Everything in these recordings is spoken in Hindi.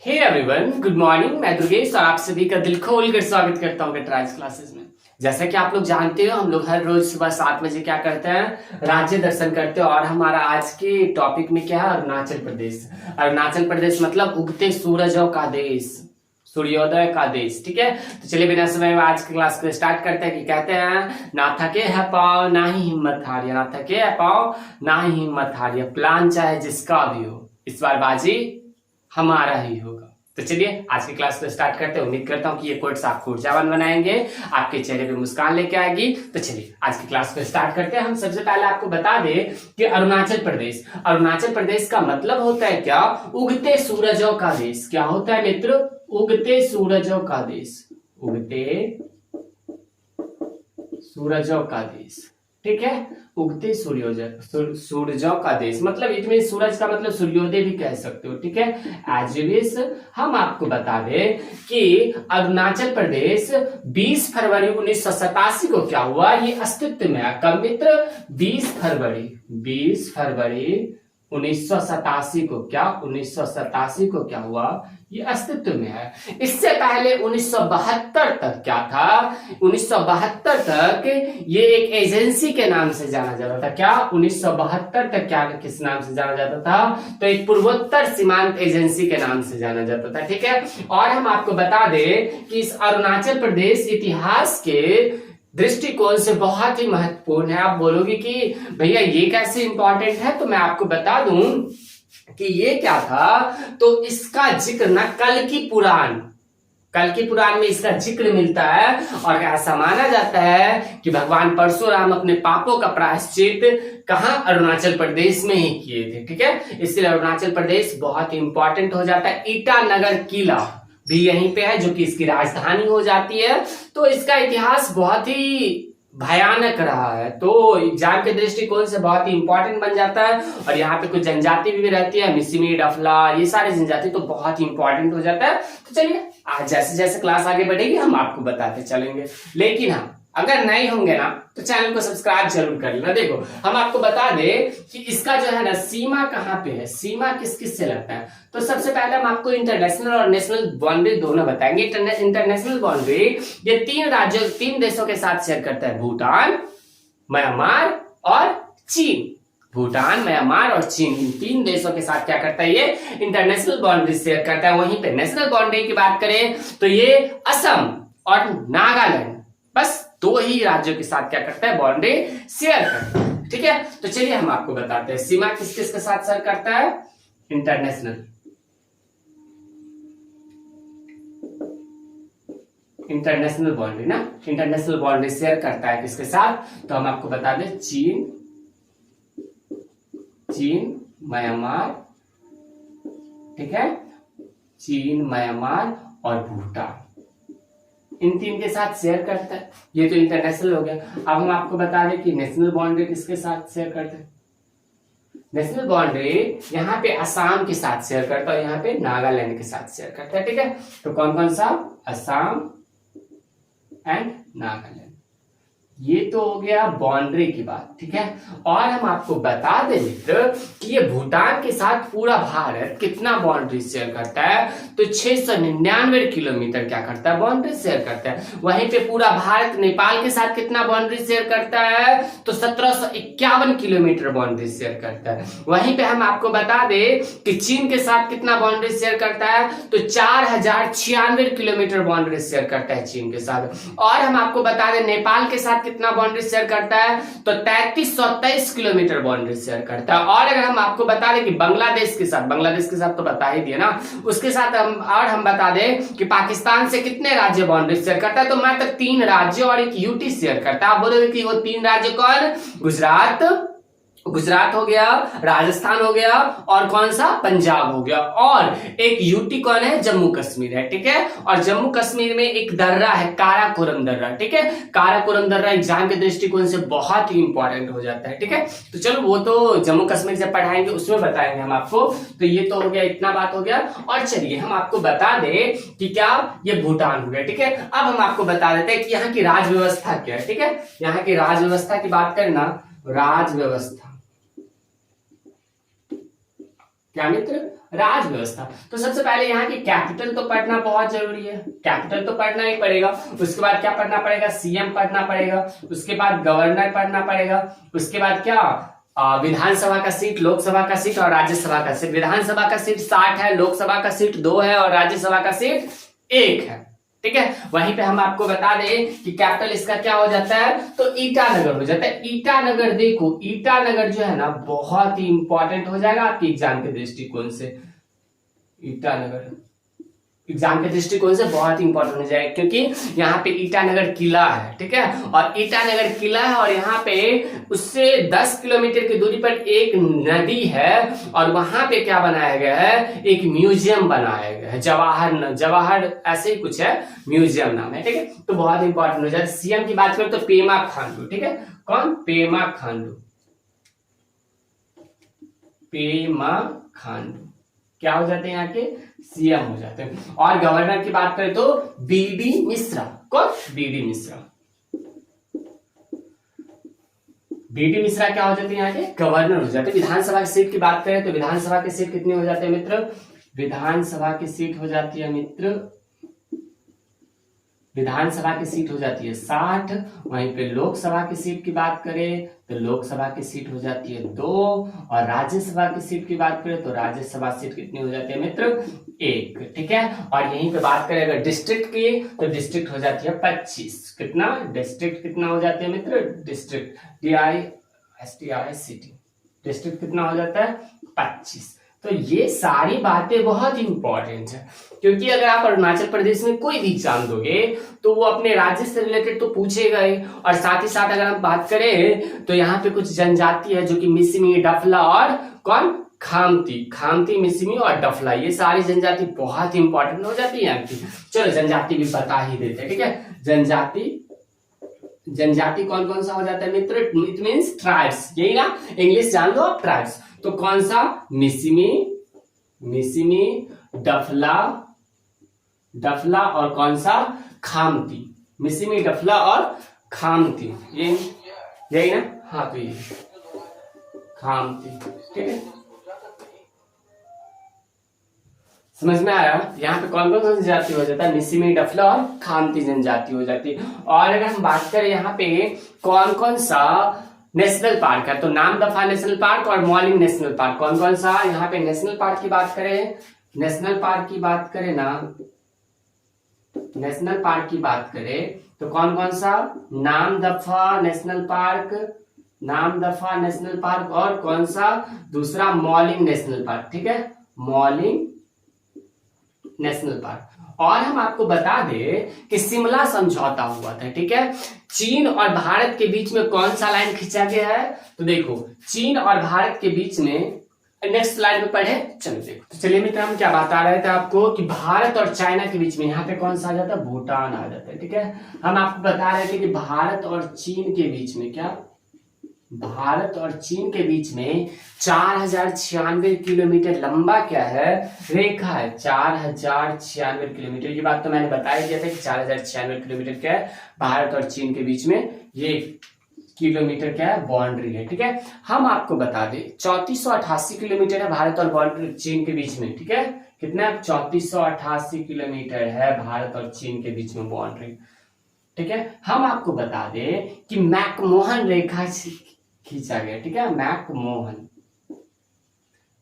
Hey everyone, good morning. मैं दुर्गेश और आप सभी का दिल खोलकर स्वागत करता हूँ ट्राइज क्लासेस में। जैसा कि आप लोग जानते हो, हम लोग हर रोज सुबह 7 बजे क्या करते हैं, राज्य दर्शन करते हैं। और हमारा आज के टॉपिक में क्या है, अरुणाचल प्रदेश। अरुणाचल प्रदेश मतलब उगते सूरजों का देश, सूर्योदय का देश। ठीक है, तो चलिए बिना समय में आज की क्लास को स्टार्ट करते हैं। कि कहते हैं, ना थके है पाँव ना ही हिम्मत हारिया, ना थके है पाँव ना ही हिम्मत हारिया, प्लान चाहे जिसका भी हो, इस बार बाजी हमारा ही होगा। तो चलिए आज की क्लास को स्टार्ट करते हैं। उम्मीद करता हूं कि ये कोट्स आपको ऊर्जावान बनाएंगे, आपके चेहरे पे मुस्कान लेके आएगी। तो चलिए आज की क्लास को स्टार्ट करते हैं। हम सबसे पहले आपको बता दें कि अरुणाचल प्रदेश, अरुणाचल प्रदेश का मतलब होता है क्या, उगते सूरजों का देश। क्या होता है मित्र, उगते सूरजों का देश, उगते सूरजों का देश। ठीक है, उगते सूरजों का देश मतलब इसमें सूरज का मतलब सूर्योदय भी कह सकते हो। ठीक है, एज विश हम आपको बता दें कि अरुणाचल प्रदेश 20 फरवरी 1987 को क्या हुआ, ये अस्तित्व में आया। कब मित्र, 20 फरवरी 1987 को क्या, 1987 को क्या हुआ, ये अस्तित्व में है। इससे पहले 1972 तक क्या था, 1972 तक ये एक एजेंसी के नाम से जाना जाता था। क्या, 1972 तक क्या किस नाम से जाना जाता था, तो एक पूर्वोत्तर सीमांत एजेंसी के नाम से जाना जाता था। ठीक है, और हम आपको बता दें कि इस अरुणाचल प्रदेश इतिहास के दृष्टिकोण से बहुत ही महत्वपूर्ण है। आप बोलोगे कि भैया ये कैसे इंपॉर्टेंट है, तो मैं आपको बता दूं कि ये क्या था। तो इसका जिक्र ना कल की पुराण में इसका जिक्र मिलता है। और ऐसा माना जाता है कि भगवान परशुराम अपने पापों का प्रायश्चित कहां, अरुणाचल प्रदेश में ही किए थे। ठीक है, इसलिए अरुणाचल प्रदेश बहुत ही इंपॉर्टेंट हो जाता है। ईटानगर किला भी यहीं पे है, जो कि इसकी राजधानी हो जाती है। तो इसका इतिहास बहुत ही भयानक रहा है, तो एग्जाम के दृष्टिकोण से बहुत ही इंपॉर्टेंट बन जाता है। और यहाँ पे कुछ जनजाति भी रहती है, मिसिमी, डफला, ये सारे जनजाति, तो बहुत ही इंपॉर्टेंट हो जाता है। तो चलिए आज जैसे जैसे क्लास आगे बढ़ेगी हम आपको बताते चलेंगे। लेकिन हाँ, अगर नए होंगे ना तो चैनल को सब्सक्राइब जरूर कर लेना। देखो हम आपको बता दें कि इसका जो है ना सीमा कहाँ पे है, सीमा किस किस से लगता है। तो सबसे पहले हम आपको इंटरनेशनल और नेशनल बाउंड्री दोनों बताएंगे। इंटरनेशनल बाउंड्री ये 3 देशों के साथ शेयर करता है, भूटान, म्यांमार और चीन। भूटान, म्यांमार और चीन, इन 3 देशों के साथ क्या करता है, ये इंटरनेशनल बाउंड्री शेयर करता है। वहीं पे नेशनल बाउंड्री की बात करें तो ये असम और नागालैंड, बस 2 ही राज्यों के साथ क्या करता है, बाउंड्री शेयर करता है। ठीक है, तो चलिए हम आपको बताते हैं सीमा किस किस के साथ शेयर करता है। इंटरनेशनल बाउंड्री ना, इंटरनेशनल बाउंड्री शेयर करता है किसके साथ, तो हम आपको बता दें चीन, म्यांमार, ठीक है, चीन, म्यांमार और भूटान, इन 3 के साथ शेयर करता है। ये तो इंटरनेशनल हो गया। अब हम आपको बता दें कि नेशनल बाउंड्री किसके साथ शेयर करता है। नेशनल बाउंड्री यहाँ पे असम के साथ शेयर करता है, यहाँ पे नागालैंड के साथ शेयर करता है। ठीक है, तो कौन कौन सा, असम एंड नागालैंड। ये तो हो गया बाउंड्री की बात। ठीक है, और हम आपको बता दें मित्र कि ये भूटान के साथ पूरा भारत कितना बाउंड्री शेयर करता है, तो 699 किलोमीटर क्या करता है, बाउंड्री शेयर करता है। वहीं पे पूरा भारत नेपाल के साथ कितना बाउंड्री शेयर करता है, तो 1751 किलोमीटर बाउंड्री शेयर करता है। वहीं पे हम आपको बता दें कि चीन के साथ कितना बाउंड्री शेयर करता है, तो 4096 किलोमीटर बाउंड्री शेयर करता है चीन के साथ। और हम आपको बता दें नेपाल के साथ कितना बाउंड्री शेयर करता है, तो 3323 किलोमीटर बाउंड्री शेयर करता है। और अगर हम आपको बता दें कि बांग्लादेश के साथ तो बता ही दिया ना, उसके साथ हम बता दें कि पाकिस्तान से कितने राज्य बाउंड्री शेयर करता है, तो मात्र 3 राज्य और एक यूटी शेयर करता है। आप बोलोगे कि वो 3 राज्य कौन, गुजरात हो गया, राजस्थान हो गया और कौन सा, पंजाब हो गया। और एक यूटी कौन है, जम्मू कश्मीर है। ठीक है, और जम्मू कश्मीर में एक दर्रा है, काराकोरम दर्रा। ठीक है, काराकोरम दर्रा एग्जाम के दृष्टिकोण से बहुत ही इंपॉर्टेंट हो जाता है। ठीक है, तो चलो वो तो जम्मू कश्मीर जब पढ़ाएंगे उसमें बताएंगे हम आपको। तो ये तो हो गया, इतना बात हो गया। और चलिए हम आपको बता दें कि क्या, ये भूटान हो गया। ठीक है, अब हम आपको बता देते हैं कि यहाँ की राज व्यवस्था क्या है। ठीक है, यहाँ की राज व्यवस्था की बात करना, राज व्यवस्था क्या मित्र, राज व्यवस्था। तो सबसे पहले यहाँ की कैपिटल तो पढ़ना बहुत जरूरी है, कैपिटल तो पढ़ना ही पड़ेगा। उसके बाद क्या पढ़ना पड़ेगा, सीएम पढ़ना पड़ेगा। उसके बाद गवर्नर पढ़ना पड़ेगा। उसके बाद क्या, विधानसभा का सीट, लोकसभा का सीट और राज्यसभा का सीट। विधानसभा का सीट 60 है, लोकसभा का सीट 2 है और राज्यसभा का सीट 1 है। ठीक है, वहीं पे हम आपको बता दें कि कैपिटल इसका क्या हो जाता है, तो ईटानगर हो जाता है। ईटानगर, देखो ईटानगर जो है ना बहुत ही इंपॉर्टेंट हो जाएगा आपके एग्जाम के दृष्टिकोण से। ईटानगर एग्जाम के दृष्टिकोण से बहुत ही इंपॉर्टेंट हो जाएगा, क्योंकि यहाँ पे ईटानगर किला है। ठीक है, और ईटानगर किला है और यहाँ पे उससे 10 किलोमीटर की दूरी पर एक नदी है और वहां पे क्या बनाया गया है, एक म्यूजियम बनाया गया है, जवाहर ऐसे ही कुछ है, म्यूजियम नाम है। ठीक है, तो बहुत इंपॉर्टेंट हो जाए। सीएम की बात करें तो पेमा खांडू। ठीक है, कौन, पेमा खांडू। पेमा खांडू क्या हो जाते हैं, यहाँ के सीएम हो जाते हैं। और गवर्नर की बात करें तो बीडी मिश्रा। कौन, बीडी मिश्रा। बीडी मिश्रा क्या हो जाते हैं, यहाँ के गवर्नर हो जाते हैं। विधानसभा की सीट की बात करें तो विधानसभा की सीट कितनी हो जाती है मित्र, विधानसभा की सीट हो जाती है मित्र, विधानसभा की सीट हो जाती है 60। वहीं पे लोकसभा की सीट की बात करें तो लोकसभा की सीट हो जाती है 2 और राज्यसभा की सीट की बात करें तो राज्यसभा सीट कितनी हो जाती है मित्र, 1। ठीक है, और यहीं पे बात करें अगर डिस्ट्रिक्ट की तो डिस्ट्रिक्ट हो जाती है 25। कितना, डिस्ट्रिक्ट कितना हो जाती है मित्र, डिस्ट्रिक्ट DISTRICT, डिस्ट्रिक्ट कितना हो जाता है 25। तो ये सारी बातें बहुत इंपॉर्टेंट है, क्योंकि अगर आप अरुणाचल प्रदेश में कोई भी एग्जाम दोगे तो वो अपने राज्य से रिलेटेड तो पूछेगा ही। और साथ ही साथ अगर हम बात करें तो यहाँ पे कुछ जनजाति है जो कि मिसिमी, डफला और कौन, खामती, मिसिमी और डफला, ये सारी जनजाति बहुत इंपॉर्टेंट हो जाती है आपकी। चलो जनजाति भी बता ही देते हैं। ठीक है, जनजाति कौन कौन सा हो जाता है मित्र, इट मींस ट्राइब्स, यही ना, इंग्लिश जान लो आप, ट्राइब्स। तो कौन सा, मिसिमी, डफला और कौन सा, खामती। मिसिमी, डफला और खामती, ये यही ना, हाँ तो ये खामती। ठीक है, समझ में आया, यहाँ पे कौन कौन सा जनजाति हो जाता है, मिसिमी, डफला और खामती जनजाति हो जाती है। और अगर हम बात करें यहाँ पे कौन कौन सा नेशनल पार्क है, तो नामदफा नेशनल पार्क और मॉलिंग नेशनल पार्क, कौन कौन सा यहाँ पे नेशनल पार्क की बात करें, नेशनल पार्क की बात करें ना, नेशनल पार्क की बात करें तो कौन कौन सा, नामदफा नेशनल पार्क और कौन सा दूसरा, मॉलिंग नेशनल पार्क। ठीक है, मॉलिंग नेशनल पार्क। और हम आपको बता दें कि शिमला समझौता हुआ था। ठीक है, चीन और भारत के बीच में कौन सा लाइन खींचा गया है, तो देखो चीन और भारत के बीच में, नेक्स्ट स्लाइड में पढ़े, चलो देखो। तो चलिए मित्र, हम क्या बता रहे थे आपको कि भारत और चाइना के बीच में यहाँ पे कौन सा आ जाता है, भूटान आ जाता है। ठीक है, हम आपको बता रहे थे कि भारत और चीन के बीच में क्या, भारत और चीन के बीच में 4096 किलोमीटर लंबा क्या है, रेखा है, 4096 किलोमीटर। ये बात तो मैंने बताया दिया था कि 4096 किलोमीटर क्या है, भारत और चीन के बीच में ये किलोमीटर क्या है, बाउंड्री है। ठीक है, हम आपको बता दें 3488 किलोमीटर है भारत और चीन के बीच में। ठीक है, कितना, 3488 किलोमीटर है भारत और चीन के बीच में बाउंड्री। ठीक है, हम आपको बता दें कि मैकमोहन रेखा खींचा गया। ठीक है,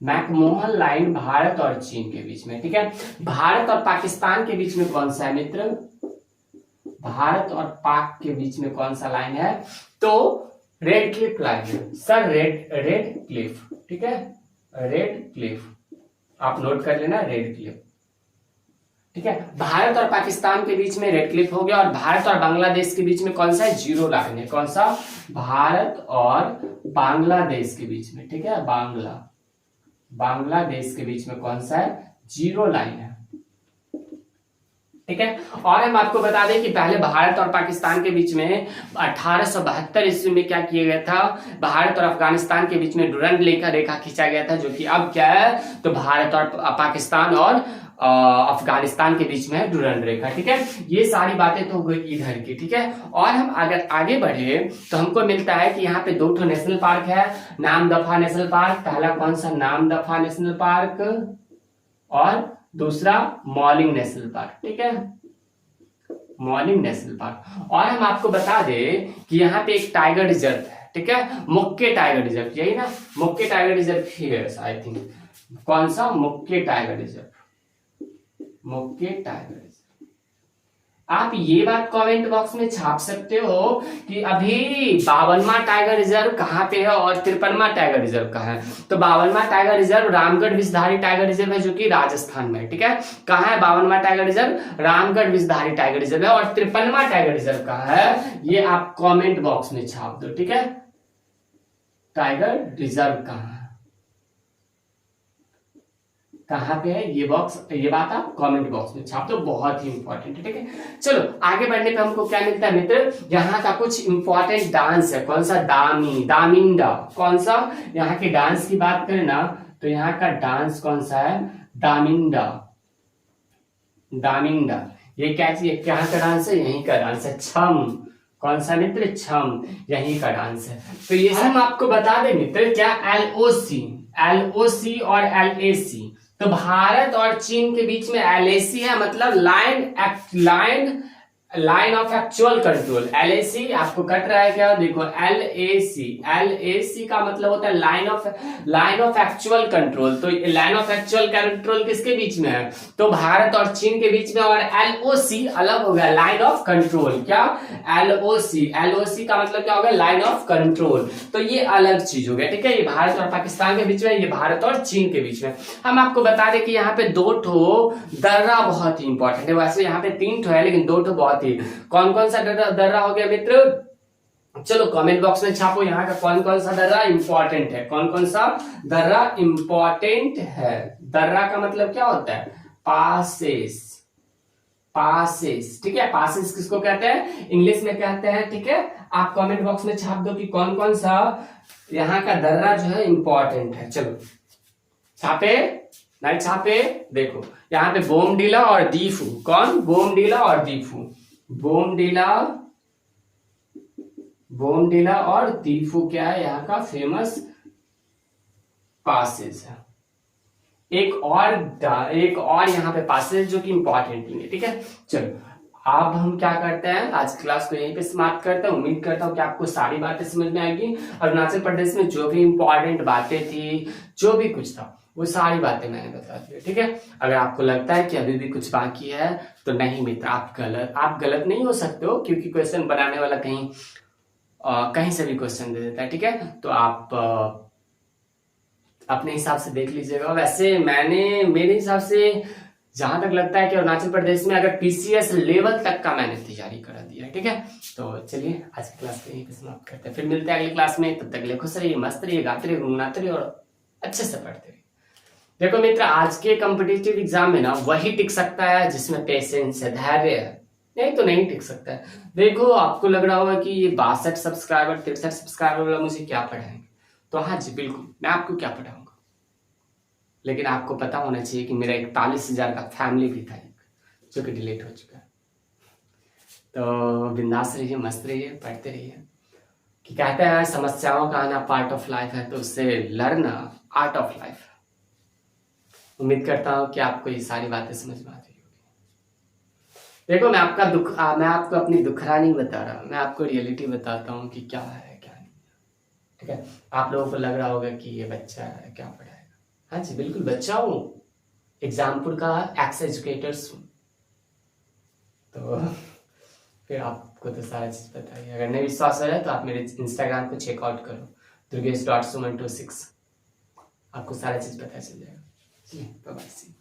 मैकमोहन लाइन भारत और चीन के बीच में। ठीक है, भारत और पाकिस्तान के बीच में कौन सा है मित्र, भारत और पाक के बीच में कौन सा लाइन है, तो रेड क्लिफ लाइन है सर, रेड क्लिफ। ठीक है, रेड क्लिफ आप नोट कर लेना, रेड क्लिफ। ठीक है, भारत और पाकिस्तान के बीच में रेड क्लिफ हो गया। और भारत और बांग्लादेश के बीच में कौन सा है, जीरो लाइन है। कौन सा, भारत और बांग्लादेश के बीच में। ठीक है, बांग्लादेश के बीच में कौन सा है, जीरो लाइन है। ठीक है, और हम आपको बता दें कि पहले भारत और पाकिस्तान के बीच में 1872 ईस्वी में क्या किया गया था, भारत और अफगानिस्तान के बीच में डुरंड रेखा खींचा गया था, जो कि अब क्या है, तो भारत और पाकिस्तान और अफगानिस्तान के बीच में है डुरंड रेखा। ठीक है, ये सारी बातें तो हो गई इधर की। ठीक है, और हम अगर आगे बढ़े तो हमको मिलता है कि यहाँ पे 2 नेशनल पार्क है, नामदफा नेशनल पार्क। पहला कौन सा, नामदफा नेशनल पार्क, और दूसरा मॉलिंग नेशनल पार्क, ठीक है, मॉलिंग नेशनल पार्क। और हम आपको बता दें कि यहाँ पे एक टाइगर रिजर्व है, ठीक है, मुक्के टाइगर रिजर्व, यही ना, मुक्के टाइगर रिजर्व ही है आई थिंक। कौन सा? मुक्के टाइगर रिजर्व, मुक्के टाइगर रिजर्व। आप ये बात कमेंट बॉक्स में छाप सकते हो कि अभी 52वां टाइगर रिजर्व कहाँ पे है और 53वां टाइगर रिजर्व कहाँ है। तो 52वां tiger reserve Ramgarh Vishdhari tiger reserve है, जो कि राजस्थान में है, ठीक है। कहाँ है 52वां tiger reserve? Ramgarh Vishdhari tiger reserve है। और 53वां टाइगर रिजर्व कहाँ है, ये आप कॉमेंट बॉक्स में छाप दो, ठीक है। टाइगर रिजर्व कहाँ है, कहाँ पे है, ये बात आप कमेंट बॉक्स में छाप दो, बहुत ही इंपॉर्टेंट है, ठीक है। चलो आगे बढ़ने पे हमको क्या मिलता है मित्र, यहाँ का कुछ इंपॉर्टेंट डांस है। कौन सा? दामिंडा। कौन सा? यहाँ के डांस की बात करें ना तो यहाँ का डांस कौन सा है? दामिंडा। दामिंडा ये क्या चीज, कहाँ का डांस है? यहीं का डांस है, छम। कौन सा मित्र? छम, यहीं का डांस है। तो ये हम आपको बता दें मित्र, क्या एलओसी और एलएसी, तो भारत और चीन के बीच में एलएसी है, मतलब line of actual control. LAC आपको कट रहा है क्या? देखो एलएसी का मतलब होता है लाइन ऑफ एक्चुअल कंट्रोल। तो लाइन ऑफ एक्चुअल कंट्रोल किसके बीच में है? तो भारत और चीन के बीच में। और एलओसी अलग हो गया, लाइन ऑफ कंट्रोल। क्या? एलओसी का मतलब क्या होगा? Line of control. तो ये अलग चीज हो गया, ठीक है। ये भारत और पाकिस्तान के बीच में, ये भारत और चीन के बीच में। हम आपको बता दें कि यहाँ पे 2 ठो दर्रा बहुत ही इंपॉर्टेंट है। वैसे यहाँ पे 3 ठो है, लेकिन 2 ठो बहुत ही। कौन कौन सा दर्रा हो गया मित्र? चलो कमेंट बॉक्स में छापो, यहाँ का कौन कौन सा दर्रा इंपॉर्टेंट है, कौन कौन सा दर्रा इंपॉर्टेंट है। दर्रा का मतलब क्या होता है? पासेस, ठीक है। पासेस किसको कहते हैं? इंग्लिश में कहते हैं, ठीक है। आप कमेंट बॉक्स में छाप दो कि कौन कौन सा यहाँ का दर्रा जो है इंपॉर्टेंट है। चलो छापे, नहीं छापे? देखो यहाँ पे बोमडीला और दीफू। कौन? बोमडीला और दीफू। बोमडीला और दीफू क्या है? यहाँ का फेमस पासेस है। एक और यहाँ पे पासेस जो कि इंपॉर्टेंट नहीं है, ठीक है। चलो अब हम क्या करते हैं, आज क्लास को यहीं पे समाप्त करते हैं। उम्मीद करता हूँ कि आपको सारी बातें समझ में आएगी। अरुणाचल प्रदेश में जो भी इंपॉर्टेंट बातें थी, जो भी कुछ था, वो सारी बातें मैंने बता दी, ठीक है। अगर आपको लगता है कि अभी भी कुछ बाकी है तो नहीं मित्र, आप गलत नहीं हो सकते हो, क्योंकि क्वेश्चन बनाने वाला कहीं से भी क्वेश्चन दे देता है, ठीक है। तो आप अपने हिसाब से देख लीजिएगा। वैसे मेरे हिसाब से जहां तक लगता है कि अरुणाचल प्रदेश में अगर पीसीएस लेवल तक का मैंने तैयारी करा दिया है, ठीक है। तो चलिए आज की क्लास को यहीं पे समाप्त करते हैं, फिर मिलते हैं अगली क्लास में। तब तक के लिए खुश रहिए, मस्त रहिए, गाते रहिए, गुनगुनाते रहिए और अच्छे से पढ़ते रहिए। देखो मित्र, आज के कॉम्पिटिटिव एग्जाम में ना वही टिक सकता है जिसमें पेशेंस है, धैर्य है, नहीं तो नहीं टिक सकता है। देखो आपको लग रहा होगा कि ये 62 सब्सक्राइबर 63 सब्सक्राइबर वाला मुझे क्या पढ़ाएंगे, तो हाँ जी बिल्कुल, मैं आपको क्या पढ़ाऊंगा। लेकिन आपको पता होना चाहिए कि मेरा 41,000 का फैमिली भी था जो कि डिलीट हो चुका है। तो बिंदास रहिए, मस्त रहिए, पढ़ते रहिए। कि कहते हैं समस्याओं का आना पार्ट ऑफ लाइफ है, तो उससे लड़ना आर्ट ऑफ लाइफ। उम्मीद करता हूँ कि आपको ये सारी बातें समझ में आ रही होगी। देखो मैं आपको अपनी दुखरा नहीं बता रहा, मैं आपको रियलिटी बताता हूँ कि क्या है क्या नहीं, ठीक है। आप लोगों को लग रहा होगा कि ये बच्चा है, क्या पढ़ाएगा। हाँ जी बिल्कुल बच्चा हूँ, एग्जामपुर का एक्स एजुकेटर्स हूँ। तो फिर आपको तो सारा चीज पता ही। अगर नहीं विश्वास हो रहा है तो आप मेरे इंस्टाग्राम को चेकआउट करो, durgesh.suman26, आपको सारा चीज पता चल जाएगा। Bye bye.